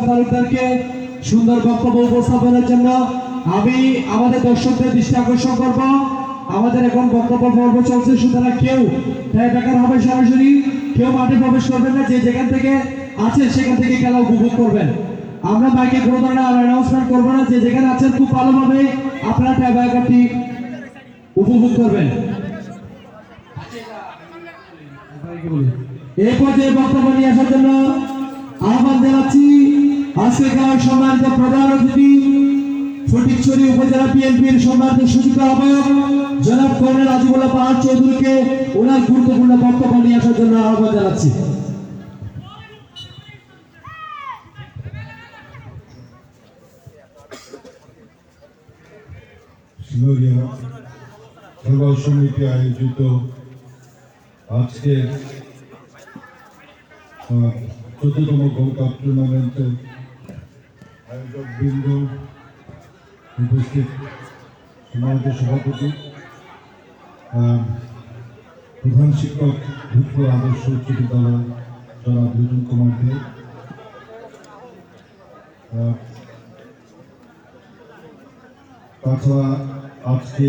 তালুকদারকে সুন্দর বক্তব্য উপস্থাপনের জন্য আমি আমাদের দর্শকদের দৃষ্টি আকর্ষণ করব। আমাদের এখন বক্তব্য পর্ব চলছে, সুতরাং কেউ তাই বেকার হবে সরাসরি কেউ মাঠে প্রবেশ করবেন না। যে যেখান থেকে আছেন সেখান থেকে খেলা উপভোগ করবেন। আমরা বাইকে কোনো ধরনের অ্যানাউন্সমেন্ট করবো না। যে যেখানে আছেন খুব ভালোভাবে আপনারা টাইব্রেকারটি উপভোগ করবেন। এই পর্যায়ে বক্তব্য নিয়ে আসার জন্য আহ্বান জানাচ্ছি আজকে খেলার সম্মানিত প্রধান অতিথি ফটিকছড়ি উপজেলা বিএনপির সম্মানিত সচিব আহ্বায়ক জনাব কর্নেল আজিমুল্লাহ পাহাড় চৌধুরীকে ওনার গুরুত্বপূর্ণ বক্তব্য নিয়ে আসার জন্য আহ্বান জানাচ্ছি। খেলোয়াড় সমিতি আয়োজিত আজকে 14তম গোল্ড কাপ টুর্নামেন্টের আয়োজক বৃন্দ, উপস্থিত সম্মানিত সভাপতি, প্রধান শিক্ষক ভূতপুর আদর্শ উচ্চ বিদ্যালয় জনাব লিটন কুমার দে, তাছাড়া আজকে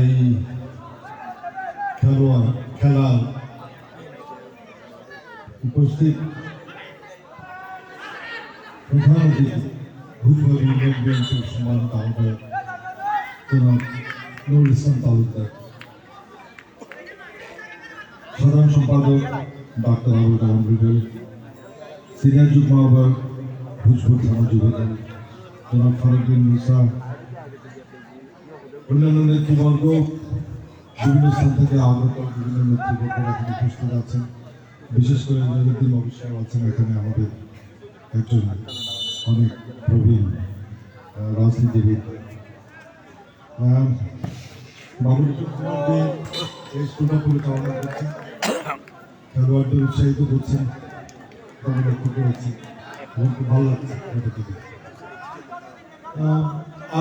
এই খেলার উপস্থিত প্রধান অতিথি ভূতপুর ইউনিয়ন বিএনপির সম্মানিত আহ্বায়ক জনাব নুরুল ইসলাম তালুকদার, সাধারণ সম্পাদক ডাক্তার আবুল কালাম রুবেল, সিনিয়র যুগ্ম আহ্বায়ক ভূতপুর থানা যুবদল জনাব ফারুদ্দিন মুসা, অন্যান্য নেতৃবর্গ, বিভিন্ন স্থান থেকে আগত বিভিন্ন নেতৃবর্গ এখানে উপস্থিত আছেন। বিশেষ করে জয়ুদ্দিন অবশ্যই আছেন এখানে আমাদের একজন অনেক প্রবীণ রাজনীতিবিদ। বাবুল কুমারকে এই স্কুলটা পরিচালনা করছেন, খেলোয়াড়দের উৎসাহিত করছেন, আমি লক্ষ্য করেছি এবং খুব ভালো লাগছে এটা থেকে।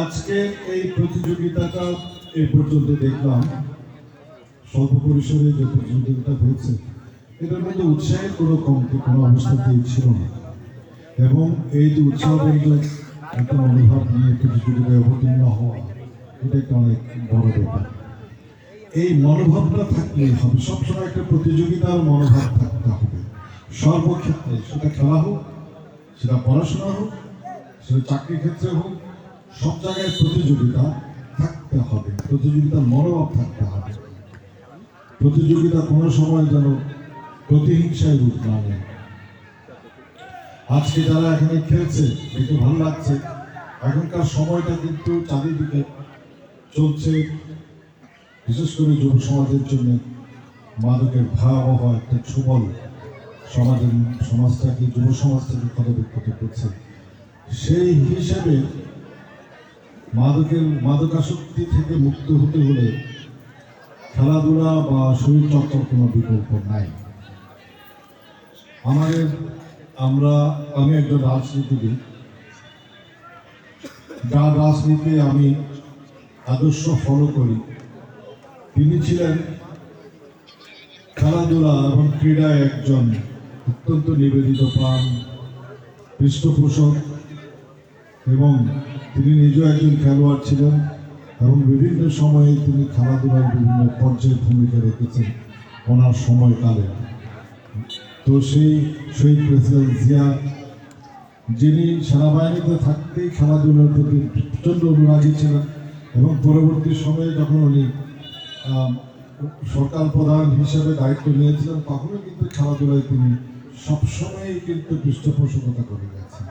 আজকে এই প্রতিযোগিতাটা এই পর্যন্ত দেখলাম, স্বল্প পরিসরে যে প্রতিযোগিতা হয়েছে এটার মধ্যে উৎসাহের কোনো কমতি কোনো অবস্থাতেই ছিল না। এবং এই যে উৎসাহবৃন্দ একটা মনোভাব নিয়ে প্রতিযোগিতায় অবতীর্ণ হওয়া, এটা একটা অনেক বড় ব্যাপার। এই মনোভাবটা থাকলেই হবে, সবসময় একটা প্রতিযোগিতার মনোভাব থাকতে হবে সর্বক্ষেত্রে, সেটা খেলা হোক, সেটা পড়াশোনা হোক, সেটা চাকরির ক্ষেত্রে হোক, সব জায়গায় প্রতিযোগিতা থাকতে হবে, প্রতিযোগিতার মনোভাব থাকতে হবে। প্রতিযোগিতা কোনো সময় যেন প্রতিহিংসায় রূপ না নেয়। আজকে যারা এখানে খেলছে দেখে ভালো লাগছে। এখনকার সময়টা কিন্তু চারিদিকে চলছে, বিশেষ করে যুব সমাজের জন্য মাদকের ভয়াবহ একটা ছোবল সমাজটাকে যুব সমাজটাকে ক্ষতবিক্ষত করছে। সেই হিসেবে মাদকাসক্তি থেকে মুক্ত হতে হলে খেলাধুলা বা শরীর চর্চার কোনো বিকল্প নাই। আমি একজন রাজনীতিবিদ, যার রাজনীতি আমি আদর্শ ফলো করি। তিনি ছিলেন খেলাধুলা এবং ক্রীড়ায় একজন অত্যন্ত নিবেদিত প্রাণ পৃষ্ঠপোষক, এবং তিনি নিজেও একজন খেলোয়াড় ছিলেন এবং বিভিন্ন সময়ে তিনি খেলাধুলার বিভিন্ন পর্যায়ে ভূমিকা রেখেছেন ওনার সময়কালে। তো সেই শহীদ প্রেসিডেন্ট জিয়া, যিনি সেনাবাহিনীতে থাকতেই খেলাধুলার প্রতি প্রচণ্ড অনুরাগী ছিলেন, এবং পরবর্তী সময়ে যখন উনি সরকার প্রধান হিসেবে দায়িত্ব নিয়েছিলেন তখনও কিন্তু খেলাধুলায় তিনি সবসময়ই কিন্তু পৃষ্ঠপোষকতা করে গেছেন।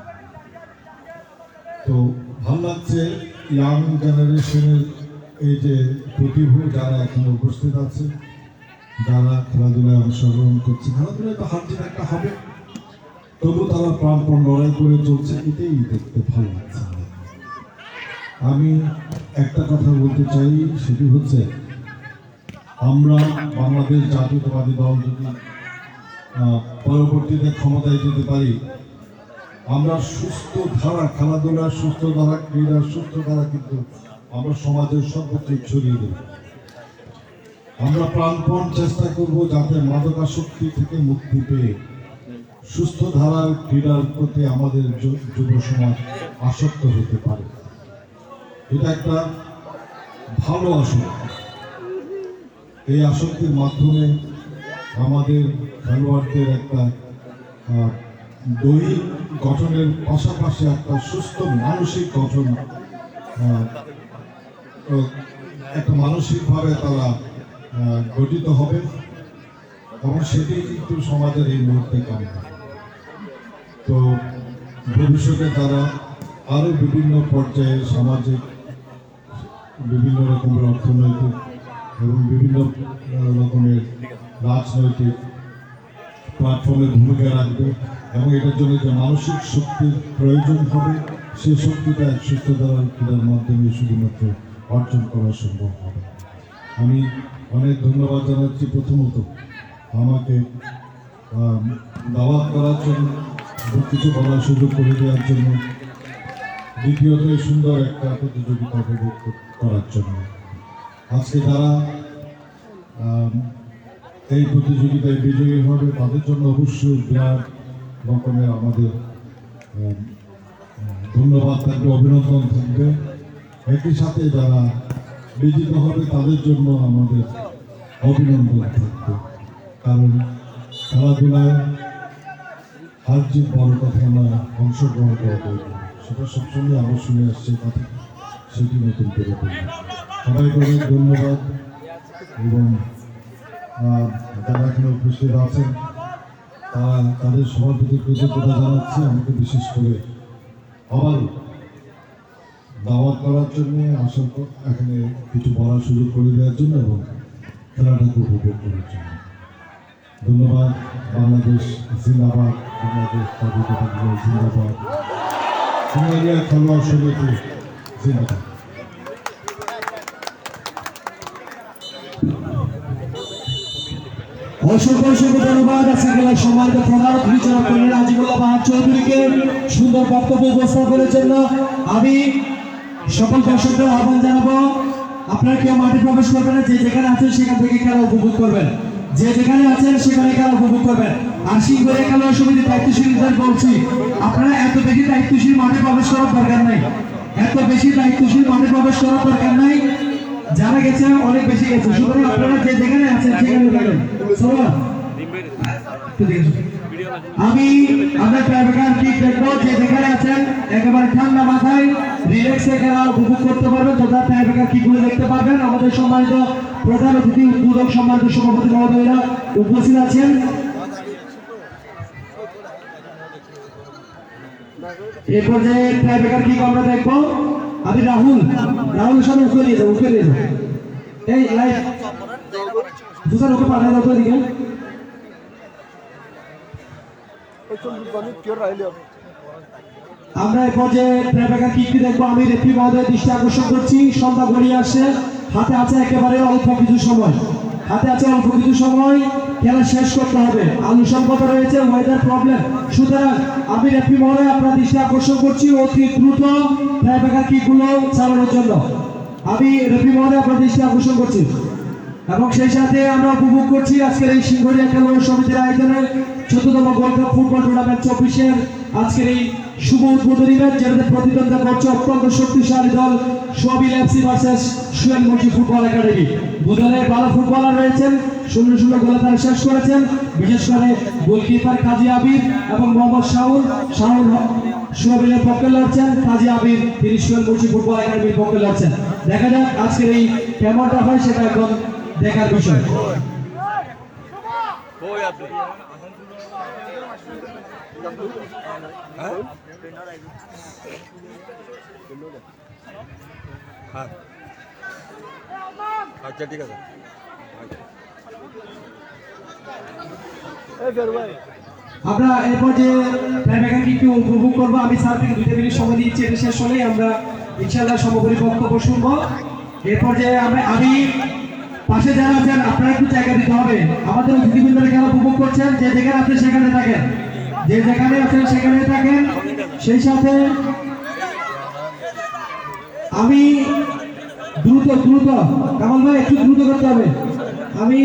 তো ভালো লাগছে ইয়াং জেনারেশনের এই যে প্রতিভা যারা এখানে উপস্থিত আছে, যারা খেলাধুলায় অংশগ্রহণ করছে। খেলাধুলায় তো হার জিত একটা হবে, তবু তারা প্রাণপণ লড়াই করে চলছে, এটাই দেখতে ভালো লাগছে। আমি একটা কথা বলতে চাই, সেটি হচ্ছে আমরা বাংলাদেশ জাতীয়তাবাদী দল যদি পরবর্তীতে ক্ষমতায় যেতে পারি, আমরা সুস্থ ধারা খেলাধুলার, সুস্থ ধারা ক্রীড়ার, সুস্থ ধারা কিন্তু আমরা সমাজের সর্বোচ্চ ছড়িয়ে দেব। আমরা প্রাণপণ চেষ্টা করব যাতে মাদকাসক্তি থেকে মুক্তি পেয়ে সুস্থ ধারার ক্রীড়ার প্রতি আমাদের যুব সমাজ আসক্ত হতে পারে। এটা একটা ভালো আসক্তি। এই আসক্তির মাধ্যমে আমাদের খেলোয়াড়দের একটা দৈহিক গঠনের পাশাপাশি একটা সুস্থ মানসিক গঠন, একটা মানসিকভাবে তারা গঠিত হবে এবং সেটি কিন্তু সমাজের এই মুহূর্তে কাম্য। তো ভবিষ্যতে তারা আরো বিভিন্ন পর্যায়ে সামাজিক, বিভিন্ন রকমের অর্থনৈতিক এবং বিভিন্ন রকমের রাজনৈতিক প্ল্যাটফর্মে ভূমিকা রাখবে এবং এটার জন্য যে মানসিক শক্তির প্রয়োজন হবে সেই শক্তিটা এক সুস্থ ধারার ক্রীড়ার মাধ্যমে শুধুমাত্র অর্জন করা সম্ভব হবে। আমি অনেক ধন্যবাদ জানাচ্ছি প্রথমত আমাকে দাওয়াত করার জন্য, কিছু বলার সুযোগ করে দেওয়ার জন্য, দ্বিতীয়ত সুন্দর একটা প্রতিযোগিতা উপভোগ করার জন্য। আজকে যারা এই প্রতিযোগিতায় বিজয়ী হবে তাদের জন্য অবশ্যই বিরাট রকমের আমাদের ধন্যবাদ থাকবে, অভিনন্দন থাকবে। একই সাথে যারা বিজিত হবে তাদের জন্য আমাদের অভিনন্দন থাকবে, কারণ খেলাধুলায় হার জিত বড় কথা নয়, অংশগ্রহণ করা দরকার। সেটা সবসময় আমরা শুনে আসছি কথা, সেটি নতুন করে বলবো। সবাইকে অনেক ধন্যবাদ এবং যারা এখানে উপস্থিত আছেন তারা তাদের সবার প্রতি কৃতজ্ঞতা জানাচ্ছি। আমাকে বিশেষ করে আবার দাওয়াত করার জন্য, আসার পর এখানে কিছু বলার সুযোগ করে দেওয়ার জন্য এবং খেলাটাকে উপভোগ করার জন্য ধন্যবাদ। বাংলাদেশ জিন্দাবাদ, বাংলাদেশ জিন্দাবাদ, সিঙ্গারিয়া খেলোয়াড় সমিতি জিন্দাবাদ। অসংখ্য অসংখ্য ধন্যবাদ আজকে খেলার সম্মানিত প্রধান অতিথি জনাব রাজিবুল্লাহ বাহার চৌধুরীকে সুন্দর বক্তব্য উপস্থাপনের জন্য। আমি সকল দর্শকদের আহ্বান জানাবো, আপনারা কেউ মাঠে প্রবেশ করবেন না, যে যেখানে আছেন সেখান থেকে খেলা উপভোগ করবেন, যে যেখানে আছেন সেখানে খেলা উপভোগ করবেন। আর সিংহরিয়া খেলোয়াড় সমিতির দায়িত্বশীলদের বলছি, আপনারা এত বেশি দায়িত্বশীল মাঠে প্রবেশ করার দরকার নাই, এত বেশি দায়িত্বশীল মাঠে প্রবেশ করার দরকার নাই। যারা গেছে অনেক বেশি গেছে, সুতরাং আপনারা যে যেখানে আছেন সেখানে থাকেন। আমি আপনার ট্রাইবেকার কিক দেখবো, যে যেখানে আছেন একেবারে ঠান্ডা মাথায় রিল্যাক্সে খেলা উপভোগ করতে পারবেন, তথা ট্রাইবেকার কিকগুলো দেখতে পারবেন। আমাদের সম্মানিত প্রধান অতিথি, উদ্বোধক, সম্মানিত সভাপতি মহোদয়রা উপস্থিত আছেন। এই পর্যায়ে ট্রাইবেকার কিক আমরা দেখবো। আমি রাহুল সামনে উঠে নিয়ে যাবো, এই লাইভ দুসার ওকে পাঠানো তো এদিকে। আমরা এই পর্যায়ে ট্রাইবেকার কিকটি দেখবো। আমি রেফারি মহোদয়ের দৃষ্টি আকর্ষণ করছি, সন্ধ্যা গড়িয়ে আসছে, হাতে আছে একেবারে অল্প কিছু সময়, খেলা শেষ করতে হবে। আলু সংকট রয়েছে, ওয়েদার প্রবলেম, সুতরাং আমি রেফারি মহোদয় আপনার দৃষ্টি আকর্ষণ করছি অতি দ্রুত ট্রাইবেকার কিকগুলো চালানোর জন্য। আমি রেফারি মহোদয় আপনার দৃষ্টি আকর্ষণ করছি এবং সেই সাথে আমরা উপভোগ করছি আজকের এই সিংহরিয়া খেলোয়াড় সমিতির আয়োজনে 14তম গোল্ড কাপ ফুটবল টুর্নামেন্ট 24-এর আজকের এই শুভ উদ্বোধনী ম্যাচ, যেটাতে প্রতিদ্বন্দ্বিতা করছে অত্যন্ত শক্তিশালী দল Swabil F C versus Suel Munshi football academy. দুদলে ভালো ফুটবলার রয়েছেন, 0-0 গোলে তারা শেষ করেছেন। বিশেষ করে গোলকিপার কাজী আবির এবং মোহাম্মদ শাহুল সোয়াবিলের পক্ষে লড়ছেন, কাজী আবির তিনি সুয়েল মুন্সি ফুটবল একাডেমির পক্ষে লড়ছেন। দেখা যাক আজকের এই কেমনটা হয়, সেটা এখন দেখার বিষয়। আচ্ছা ঠিক আছে। আমরা এরপর যে ট্রাইবেকার কিকটি উপভোগ করবো, আমি স্যার থেকে 2 মিনিট সময় দিচ্ছি, এটা শেষ হলেই আমরা ইনশাআল্লাহ সর্বোপরি বক্তব্য শুনবো। এরপর যে আমি পাশে যারা আছেন আপনারা একটু জায়গা দিতে হবে। আমাদের অতিথিবৃন্দরা খেলা উপভোগ করছেন, যে যেখানে আছেন সেখানে থাকেন, যে যেখানে আছেন সেখানে থাকেন। সেই সাথে আমি দ্রুত কামাল ভাই একটু দ্রুত করতে হবে। আমি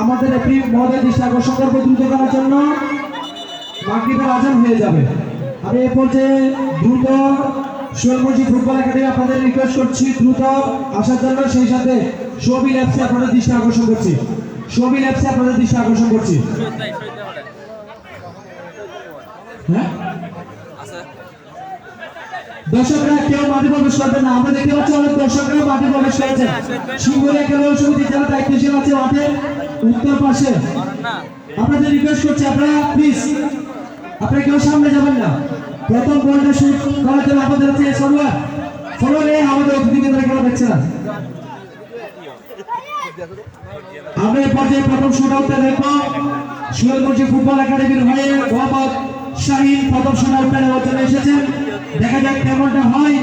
আমাদের একটি মহোদয় দৃষ্টি আকর্ষণ করবো দ্রুত করার জন্য। বাকিটা আজান হয়ে যাবে। আমি এ পর্যায়ে দ্রুত সোহেল মুন্সি ফুটবল একাডেমি আপনাদের রিকোয়েস্ট করছি দ্রুত আসার জন্য, সেই সাথে শোবিল এফসি আপনাদের দৃষ্টি আকর্ষণ করছি। শোবিল এফসি আপনাদের দৃষ্টি আকর্ষণ করছি। হ্যাঁ, দর্শকরা কেউ মাঠে প্রবেশ করবেন না। আমরা দেখতে পাচ্ছি অনেক দর্শকরা মাঠে প্রবেশ করেছে। সিঙ্গুরিয়া খেলোয়াড় সমিতি যারা দায়িত্বশীল আছে মাঠের উত্তর পাশে, আপনাদের রিকোয়েস্ট করছি আপনারা প্লিজ আপনারা কেউ সামনে যাবেন না। প্রথম বলটা শুট করার জন্য আমাদের হচ্ছে সরোয়ার। সরোয়ার এই আমাদের অতিথিকে কেন দেখছে না? আমরা এই পর্যায়ে প্রথম শুট আউটটা দেখবো। সোহেল মুন্সি ফুটবল একাডেমির হয়ে মোহাম্মদ শাহিন প্রথম শুট আউটটা নেওয়ার জন্য এসেছেন। দেখা যাক কেমনটা হয়।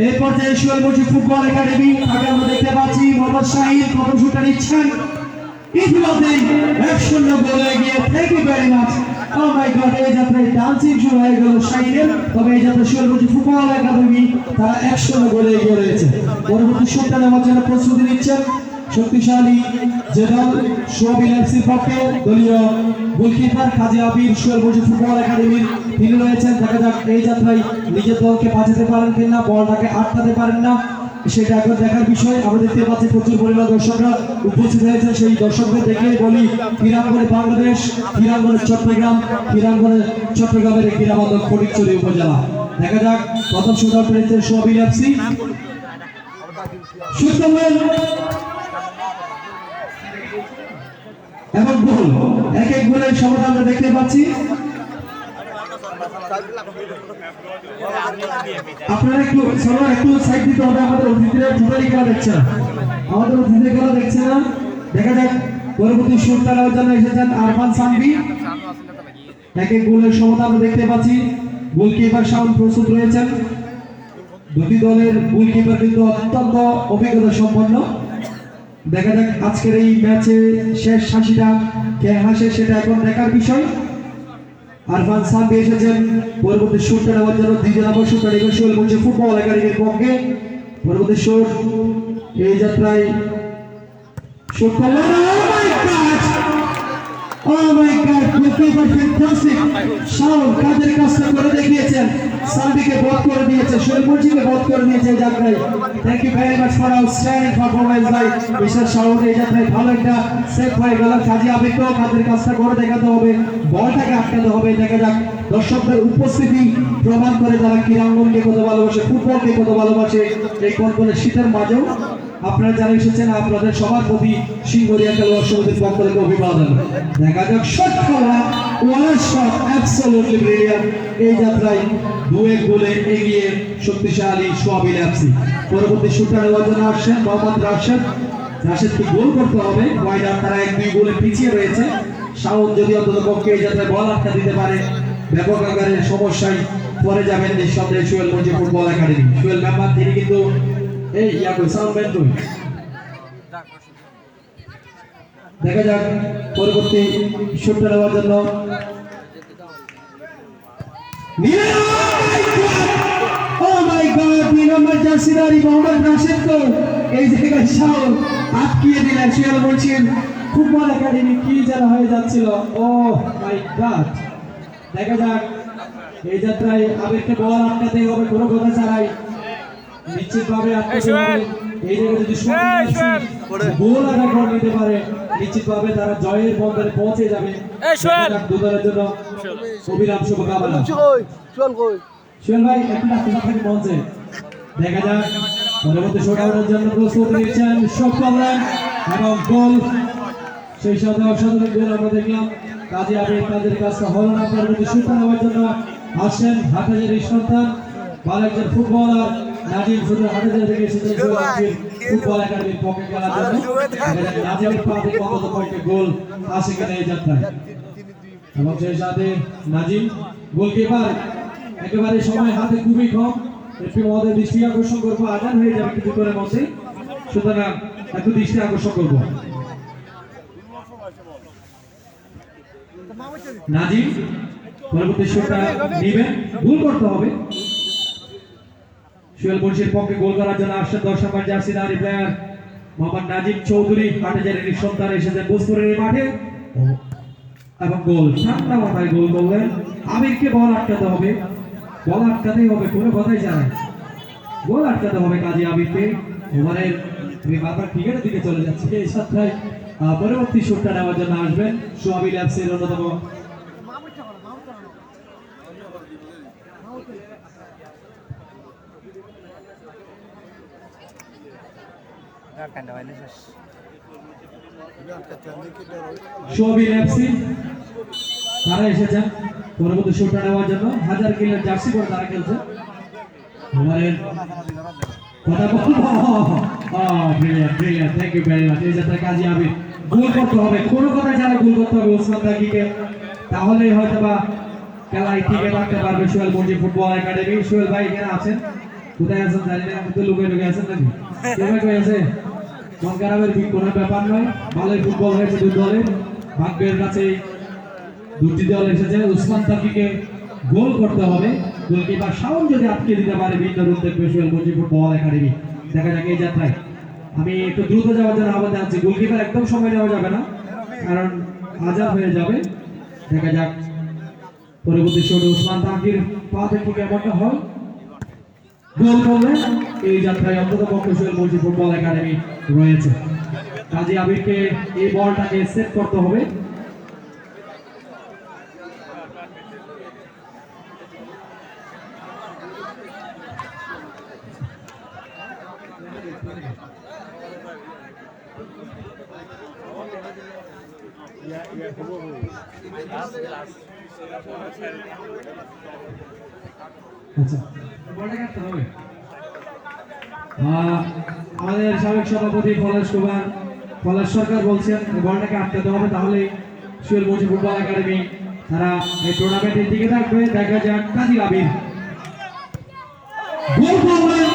এই পর্যায়ে সোহেল মুন্সি ফুটবল একাডেমি তাকে আমরা দেখতে পাচ্ছি মোহাম্মদ শাহিন প্রথম শুটটা নিচ্ছেন। ইতিমধ্যেই 1-0 গোলে এগিয়ে। Thank you very much. Oh my god, এই যাত্রায় ডান্সিং শুরু হয়ে গেল শাহিনের। তবে এই যাত্রা সোহেল মুন্সি ফুটবল একাডেমি তারা 1-0 গোলে এগিয়ে রয়েছে। পরবর্তী শুটটা নেওয়ার জন্য প্রস্তুতি নিচ্ছেন শক্তিশালী যে দল শোবিল এফসির পক্ষে দলীয় গোলকিপার কাজী আবির সোহেল মুন্সি ফুটবল একাডেমির তিনি রয়েছেন। দেখা যাক এই যাত্রায় নিজের দলকে বাঁচাতে পারেন কিনা, বলটাকে আটকাতে পারেন না, সেটা এখন দেখার বিষয়। আমরা দেখতে পাচ্ছি প্রচুর পরিমাণ দর্শকরা উপস্থিত হয়েছে। সেই দর্শকদের দেখে বলি ক্রীড়াঙ্গনে বাংলাদেশ, ক্রীড়াঙ্গনে চট্টগ্রাম, ক্রীড়াঙ্গনে চট্টগ্রামের ক্রীড়াবান্ধব ফটিকছড়ি উপজেলা। দেখা যাক প্রথম শুট আউট রয়েছে শোবিল এফসি। এবং গোল, এক এক গোলের সমতা আমরা দেখতে পাচ্ছি। আপনারা একটু সবার একটু সাইড দিতে হবে। আমাদের অতিথিরা টোটালি খেলা দেখছে না, আমাদের অতিথিদের খেলা দেখছে না। দেখা যাক পরবর্তী শুটটা নেওয়ার জন্য এসেছেন আরফান সানভি। এক এক গোলের সমতা আমরা দেখতে পাচ্ছি। গোলকিপার শাওন প্রস্তুত রয়েছেন। দুটি দলের গোলকিপার কিন্তু অত্যন্ত অভিজ্ঞতা সম্পন্ন। দেখা যাক আজকের এই ম্যাচে শেষ হাসিটা কে হাসে সেটা এখন দেখার বিষয়। আরফান সানভি এসেছেন পরবর্তী শুটটা নেওয়ার জন্য। দ্বিতীয় নম্বর শুটটা নেবেন সোহেল মুন্সি ফুটবল একাডেমির পক্ষে। পরবর্তী শুট এই যাত্রায় শুট করলেন। Oh my God, goalkeeper fantastic. Shaon কাজের কাজটা করে দেখিয়েছেন, সানভিকে বধ করে দিয়েছে, সোহেল মুন্সিকে বধ করে দিয়েছে এই যাত্রায়। Thank you very much for outstanding performance by mister Shaon. এই যাত্রায় ভালো একটা সেভ হয়ে গেল। কাজী আবেগকেও কাজের কাজটা করে দেখাতে হবে, বলটাকে আটকাতে হবে। দেখা যাক দর্শকদের উপস্থিতি প্রমাণ করে তারা ক্রীড়াঙ্গনকে কত ভালোবাসে, ফুটবলকে কত ভালোবাসে। এই কনকনে শীতের মাঝেও আপনারা যারা এসেছেন আপনাদের সবার প্রতি সিঙ্গুরিয়া খেলোয়াড় সমিতির পক্ষ থেকে অভিবাদন। দেখা যাক শট খেলা, ওয়ান শট, অ্যাবসলিউটলি ব্রিলিয়ান্ট। এই যাত্রায় 2-1 গোলে এগিয়ে শক্তিশালী শোবিল এফসি। পরবর্তী শুটটা নেওয়ার জন্য আসছেন মোহাম্মদ রাশেদ। রাশেদকে গোল করতে হবে, ওয়াইডার তারা 1-2 গোলে পিছিয়ে রয়েছে। শাওন যদি অন্তত পক্ষে এই যাত্রায় বল আটকা দিতে পারে, ব্যাপক আকারের সমস্যায় পরে যাবেন নিঃসন্দেহে Sohel Munshi football academy. Sohel member তিনি কিন্তু এই দেখা যাক পরবর্তী শুটটা নেওয়ার জন্য এই জায়গায় শাওন আটকিয়ে দিলেন সোহেল মুন্সি ফুটবল একাডেমি। কি যেন হয়ে যাচ্ছিল। ও মাই গড, দেখা যাক এই যাত্রায় আবেগকে বল আটকাতে হবে কোনো কথা ছাড়াই, নিশ্চিতভাবে আটকাতে হবে। এই জায়গায় যদি গোল আগে করে নিতে পারে নিশ্চিতভাবে তারা জয়ের বন্দরে পৌঁছে যাবে। দু দলের জন্য অবিরাম শুভকামনা। সোহেল ভাই একটু ডাক্তার থাকে মঞ্চে। দেখা যাক পরবর্তী শোটাউনের জন্য প্রস্তুতি নিচ্ছেন শোকলাম এবং গোল। সেই সাথে অসাধারণ গোল আমরা দেখলাম। কাজী আবেগ তাদের কাজটা হলো না। পরবর্তী শুটটা নেওয়ার জন্য আসেন হাটহাজারীর সন্তান ভালো একজন ফুটবলার নাজিম শুধু হাটহাজারী থেকে এসেছেন ফুটবল একাডেমির পক্ষে খেলার জন্য। নাজিমের পা থেকে অন্তত কয়েকটা গোল আসে কিনা এই যাত্রায়। এবং সেই সাথে নাজিম গোলকিপার একেবারে সময় হাতে খুবই কম। একটু আমাদের দৃষ্টি আকর্ষণ করবো, আজান হয়ে যাবে কিছুক্ষণের মধ্যে, সুতরাং একটু দৃষ্টি আকর্ষণ করবো। নাজিম পরবর্তী শুটটা নেবেন, গোল করতে হবে। সোহেল মুন্সির পক্ষে গোল করার জন্য আসছেন 10 নম্বর জার্সিধারী প্লেয়ার মোহাম্মদ নাজিম চৌধুরী। হাটহাজারীর সন্তান এসেছেন বোসপুরের মাঠে এবং গোল, ঠান্ডা মাথায় গোল করলেন। আমিরকে বল আটকাতে হবে, বল আটকাতেই হবে, কোনো কথাই জানাই, বল আটকাতে হবে কাজী আমিরকে। ওভারের তুমি বারবার ক্রিকেটের দিকে চলে যাচ্ছে, এই সাথে পরবর্তী শুটটা নেওয়ার জন্য আসবেন সোহাবি ল্যাবসের অন্যতম সোহাবি ল্যাবসি, তারা এসেছেন পরবর্তী শুটটা নেওয়ার জন্য। 1000 কিলোর জার্সি পরে তারা খেলছে। ওভারের কথা brilliant, thank you very much. এই যাত্রা কাজী আবির গোল করতে হবে, কোনো কথা জানা গোল করতে হবে ওসমান তাকিকে, তাহলেই হয়তো বা খেলায় টিকে থাকতে পারবে সোহেল মঞ্জি ফুটবল একাডেমি। সোহেল ভাই এখানে আছেন, কোথায় আছেন জানি না, কিন্তু লুকে লুকে আছেন নাকি? কেমন কই আছে? মন খারাপের কোনো ব্যাপার নয়, ভালোই ফুটবল হয়েছে দুই দলের, ভাগ্যের কাছে দুটি দল এসেছে। ওসমান তাকিকে গোল করতে হবে, গোলকিপার শাওন যদি আটকে দিতে পারে ভিন্ন রূপ দেখবে সোহেল মঞ্জি ফুটবল একাডেমি। দেখা যাক এই যাত্রায়, আমি একটু দ্রুত যাওয়ার জন্য আহ্বান জানাচ্ছি। গোলকিপার একদম সময় নেওয়া যাবে না, কারণ আজাদ হয়ে যাবে। দেখা যাক পরবর্তী শটে ওসমান তাকির পা থেকে কেমনটা হয়, গোল করলেন। এই যাত্রায় অন্তত পক্ষে সোহেল মঞ্জি ফুটবল একাডেমি রয়েছে। কাজী আবিরকে এই বলটাকে সেট করতে হবে। আচ্ছা, বলটা কাটতে হবে। আমাদের সাবেক সভাপতি পলাশ সরকার বলছেন বলটাকে আটকাতে হবে, তাহলে সোহেল মঞ্জি ফুটবল একাডেমি তারা এই টুর্নামেন্টের দিকে থাকবে। দেখা যাক কাজী আবির গোল করলেন,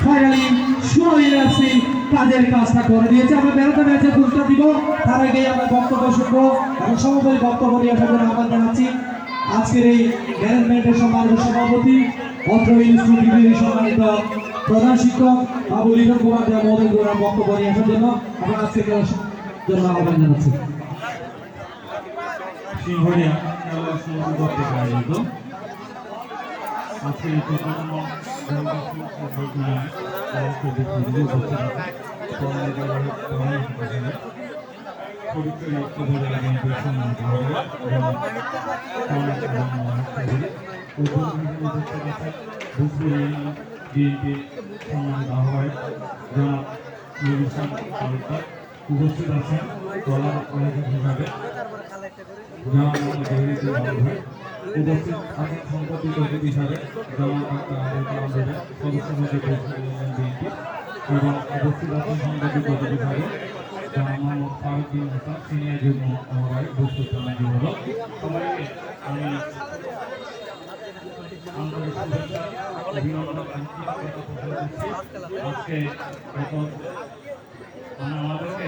ফাইনালি সোহেল ল্যাবসি কাজের কাজটা করে দিয়েছে। আমরা বেড়াতে ম্যাচে পুরস্কার দিব, তার আগে আমরা বক্তব্য শুনবো এবং সর্বোপরি বক্তব্য দিয়ে আসার জন্য আহ্বান জানাচ্ছি আজকের এই ম্যানেজমেন্টের সম্মানিত সভাপতি, অত্র ইনস্টিটিউটের সম্মানিত প্রধান শিক্ষক বাবু লিটন কুমার দেব মহোদয় বক্তব্য নিয়ে আসার জন্য আমরা আজকে জন্য আহ্বান জানাচ্ছি। সিংহরিয়া খেলা সমিতি কর্তৃক আয়োজিত আজকে এই প্রথম ফরিদপুর উপজেলা বিএনপির সম্মানিত বিএনপি সম্মানিত আহ্বায়ক জনাব নুরুল ইসলাম তালুকদার উপস্থিত আছেন দলের আয়োজক হিসাবে জনাব মোহাম্মদ জহিরুদ্দিন আহমেদ ভাই, উপস্থিত আছেন সম্পত্তি সচিব হিসাবে জনাব ডাক্তার আবুল কালাম সদস্য সচিব বিএনপি, এবং উপস্থিত আছেন সম্পত্তি সচিব হিসাবে জনাব মোহাম্মদ ফারুদ্দিন হাসান সিনিয়র যুগ্ম আহ্বায়ক বস্তু যুবদল। সবাইকে আমি আন্তরিক শুভেচ্ছা অভিনন্দন আজকে আমাদেরকে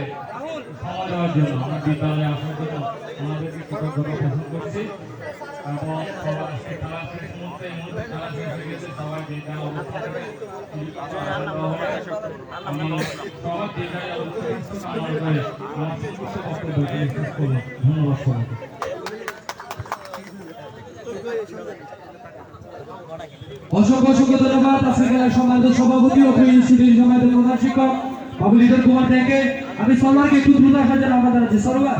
সময় দেওয়ার জন্য, আমার বিদ্যালয়ে আসার জন্য আমাদেরকে কৃতজ্ঞতা পোষণ করছি। এবং সবাই আজকে খেলা শেষ মুহূর্তে খেলা শেষ হয়ে গেছে, সবাই যে যার অবস্থান থেকে আমি সবাই যে যার অবস্থান আমার হয়ে আমার সংক্ষিপ্ত বক্তব্যটি শেষ করব। ধন্যবাদ সবাইকে। অসংখ্য অসংখ্য ধন্যবাদ আজকে খেলার সম্মানিত সভাপতি ও ইনস্টিটিউটের সম্মানিত প্রধান শিক্ষক বাবু লিটন কুমার থেকে। আমি সরওয়ারকে একটু দ্রুত আসার জন্য আহ্বান জানাচ্ছি। সরওয়ার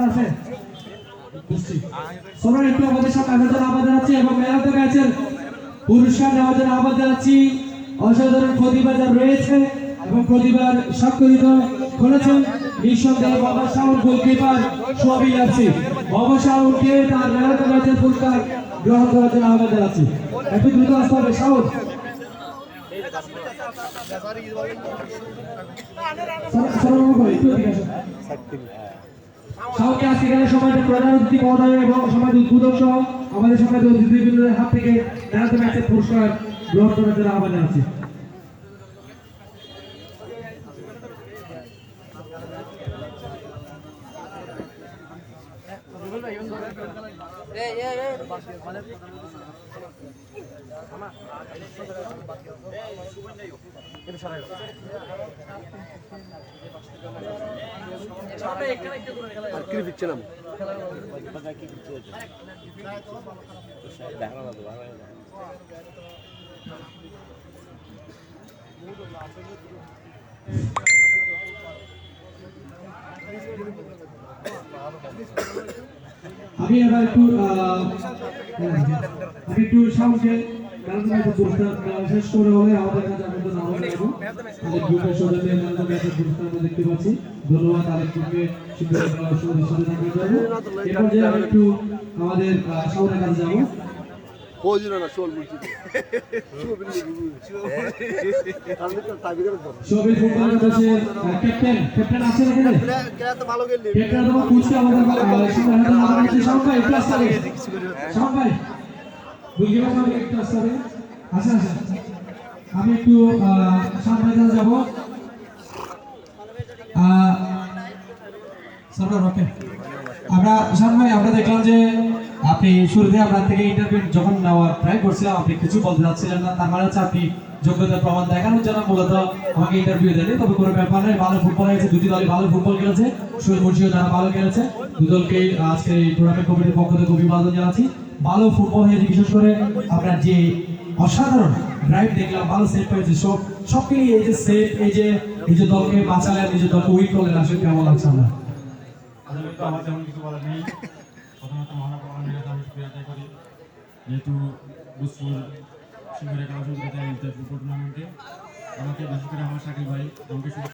আছে, সরওয়ার একটু আমাদের সামনে আসার জন্য আহ্বান জানাচ্ছি এবং ম্যান অফ দ্য ম্যাচের পুরস্কার নেওয়ার জন্য আহ্বান জানাচ্ছি। অসাধারণ প্রতিভা যা রয়েছে এবং প্রতিভার স্বাক্ষরিত করেছেন নিঃসন্দেহে বাবা শাওন গোলকিপার সোহাবি ল্যাবসি। বাবা শাওনকে তার ম্যান অফ দ্য ম্যাচের পুরস্কার গ্রহণ করার জন্য আহ্বান জানাচ্ছি। একটু দ্রুত আসতে হবে শাওন। শাওনকে আজকে এখানে সময়টা প্রধান অতিথি মহোদয় এবং সমাজ উদ্বোধক সহ আমাদের সমাজ অতিথিবৃন্দের হাত থেকে ম্যান অফ দ্য ম্যাচের পুরস্কার গ্রহণ করার জন্য আহ্বান জানাচ্ছি। আমি এবার একটু সামনে শেষ করে হলে আমাদের কাছে আমাদের নাম দেবো আমাদের গ্রুপের সদস্যদের পুরস্কার দেখতে পাচ্ছি। ধন্যবাদ আরেকজনকে এরপর যে আমি একটু আমাদের সামনের কাছে যাবো। সবই ফুটবল দেশের ক্যাপ্টেন আছেন এখানে? ক্যাপ্টেন তো কুচকে আমাদের সামনে নাম আছে। শাওন ভাই একটু আসতে হবে। শাওন ভাই বুঝিবা সব একটু আসতে হবে। আচ্ছা আচ্ছা আমি একটু সামনে যাব। সরকার ওকে আমরা শাওন ভাই আমরা দেখলাম যে আপনি শুরুতে আপনার থেকে ইন্টারভিউ যখন নেওয়ার ট্রাই করছিলাম আপনি কিছু বলতে চাচ্ছিলেন না, তার মানে হচ্ছে আপনি যোগ্যতার প্রমাণ দেখানোর জন্য মূলত আমাকে ইন্টারভিউ দেননি। তবে কোনো ব্যাপার নেই, ভালো ফুটবল হয়েছে, দুটি দলই ভালো ফুটবল খেলেছে, সুর মুর্শিও তারা ভালো খেলেছে। দুদলকে আজকে এই টুর্নামেন্ট কমিটির পক্ষ থেকে অভিবাদন জানাচ্ছি। ভালো ফুটবল হয়েছে, বিশেষ করে আপনার যে অসাধারণ ড্রাইভ দেখলাম, ভালো সেভ হয়েছে, সব মিলিয়ে এই যে সেভ, এই যে দলকে বাঁচালেন, নিজের দলকে উইন করলেন, আসলে কেমন লাগছে আমরা? আসলে তো আমার তেমন কিছু বলার নেই। প্রথমত মহানগর কাছে আমি শুক্রিয়া আদায় করি, যেহেতু বুসপুর সিংহের খেলা শুরু করতে ফুটবল টুর্নামেন্টে আমাকে বিশেষ করে আমার শাকিল ভাই আমাকে